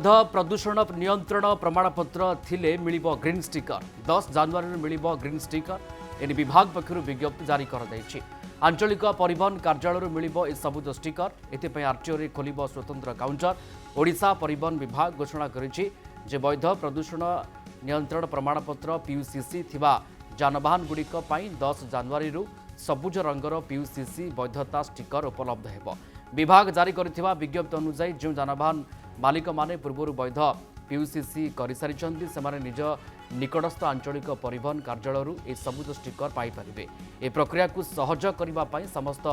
वैध प्रदूषण नियंत्रण प्रमाणपत्र थिले मिलिबो ग्रीन स्टिकर 10 जनवरी मिलिबो ग्रीन स्टिकर एने विभाग पक्षरु विज्ञप्ति जारी कर दैछि। आंचलिक परिवहन कार्यालय मिलिबो ए सबुज स्टिकर एथिपय आरटीओ रे खोलिबो स्वतंत्र काउंटर। ओडिशा परिवहन विभाग घोषणा करिछि जे वैध प्रदूषण नियंत्रण प्रमाणपत्र पीयूसीसी थिबा जानवाहन गुड़िक 10 जनवरी सबुज रंगर पीयूसीसी वैधता स्टिकर उपलब्ध हेबो। विभाग जारी करिथिबा विज्ञप्ति अनुसार जो जानवाहन मालिक माने पूर्व वैध पीयूसीसी कर सारी से निज निकटस्थ आंचलिक परिवहन कार्यालय ए सबुज स्टिकर पाइपारे। ए प्रक्रिया को सहज करने समस्त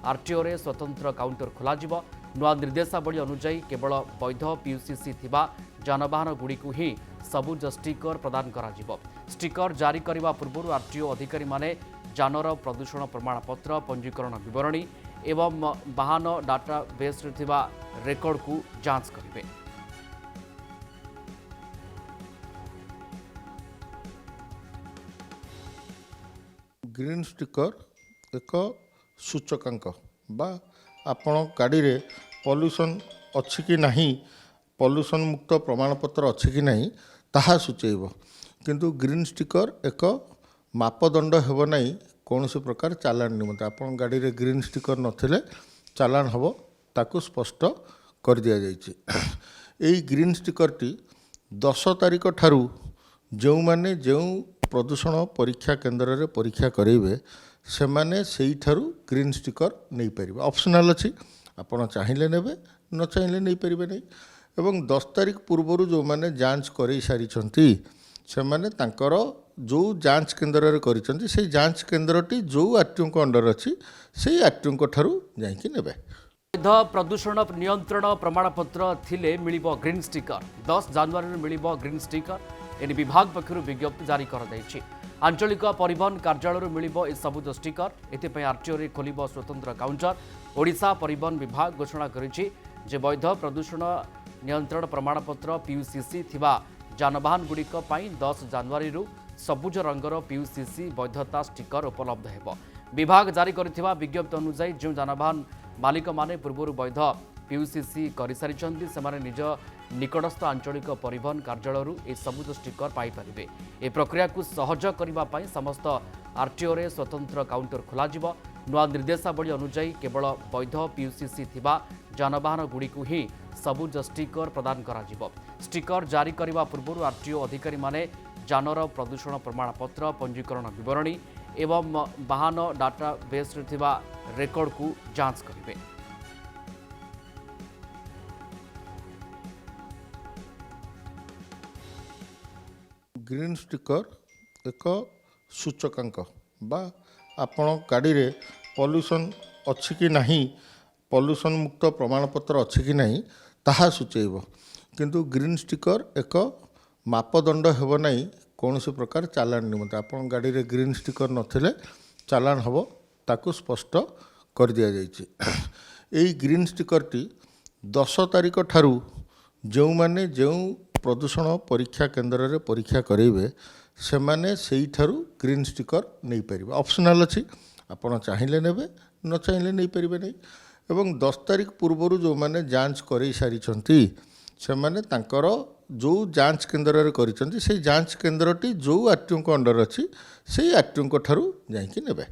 आरटीओ रे स्वतंत्र काउंटर खोल। नुआ निर्देशावली अनुसार केवल वैध पीयूसीसी थिबा जानवाहन गुड़िक ही सबुज स्टिकर प्रदान करा जिवो। स्टिकर जारी करने पूर्व आरटीओ अधिकारी माने जानर प्रदूषण प्रमाणपत्र पंजीकरण विवरणी एवं वाहन डाटाबेस रेकर्ड को जांच करेंगे। ग्रीन स्टिकर एक सूचकांक बा आपण गाड़ी रे पॉल्यूशन अच्छी कि नहीं, पॉल्यूशन मुक्त प्रमाणपत्र अच्छी कि नहीं ताहा सूचेब। किंतु ग्रीन स्टिकर एक मापदंड हेब नहीं कौन से प्रकार चालान निमंते। आपण गाड़ी रे ग्रीन स्टिकर नथिले चालान हबो ताकू स्पष्ट कर दिया जाइछि। एई ग्रीन स्टिकर टी 10 तारिख ठारू जो माने जो प्रदूषण परीक्षा केन्द्र रे परीक्षा करेंगे से माने सेई ठारू ग्रीन स्टिकर नहीं पारिबे। ऑप्शनल अच्छी आपण चाहिए नेबे न चाहिए नहीं पारिबे नहीं। एवं 10 तारिख पूर्व जो माने जांच कर सारी से माने तांकर जो जांच केन्द्र रे करिसंती से जांच केन्द्रटी जो आरटीओ को अंडर अच्छी से आरटीओ ठारू जाइकी नेबे। वैध प्रदूषण नियंत्रण प्रमाणपत्र थिले मिलिबो ग्रीन स्टिकर 10 जनवरी मिलिबो ग्रीन स्टिकर एने विभाग पक्षरु विज्ञप्ति जारी कर दैछि। आंचलिक परिवहन कार्यालय मिलिबो ए सबुज स्टिकर एथिपय आरटीओ रे खोलिबो स्वतंत्र काउंटर। ओडिशा परिवहन विभाग घोषणा करिछि जे वैध प्रदूषण नियंत्रण प्रमाणपत्र पीयूसीसी थिबा जानवाहन गुड़िक 10 जनवरी सबुज रंगर पीयूसीसी वैधता स्टिकर उपलब्ध हेबो। विभाग जारी करिथिबा विज्ञप्ति अनुसार जो जानवाहन मालिक माने पूर्व वैध पीयूसीसी कर सारी से निज निकटस्थ आंचलिक परिवहन कार्यालय ए सबुज स्टिकर पाइपारे। ए प्रक्रिया को सहज करने समस्त आरटीओ रे स्वतंत्र काउंटर खोल। नुआ निर्देशावली अनुसार केवल वैध पीयूसीसी थिबा जानवाहन गुड़िक ही सबुज स्टिकर प्रदान करा जिवो। स्टिकर जारी करने पूर्व आरटीओ अधिकारी माने जानर प्रदूषण प्रमाणपत्र पंजीकरण विवरणी एवं वाहन डाटाबेस रेकर्ड को जांच करेंगे। ग्रीन स्टिकर एक सूचकांक बा आपण गाड़ी रे पॉल्यूशन अच्छी कि नहीं, पॉल्यूशन मुक्त प्रमाणपत्र अच्छी कि नहीं ताहा सूचेब। किंतु ग्रीन स्टिकर एक मापदंड हेब नहीं कौन से प्रकार चालान निमंते। आपण गाड़ी रे ग्रीन स्टिकर नथिले चालान हबो ताकू स्पष्ट कर दिया जाइछि। एई ग्रीन स्टिकर टी 10 तारिख ठारू जो माने जो प्रदूषण परीक्षा केन्द्र रे परीक्षा करेंगे से माने सेई ठारू ग्रीन स्टिकर नहीं पारिबे। ऑप्शनल अच्छी आपण चाहिए नेबे न चाहिए नहीं पारिबे नहीं। एवं 10 तारिख पूर्व जो माने जांच कर सारी से माने तांकर जो जांच केन्द्र रे करिसंती से जांच केन्द्रटी जो आरटीओ को अंडर अच्छी से आरटीओ ठारू जाइकी नेबे।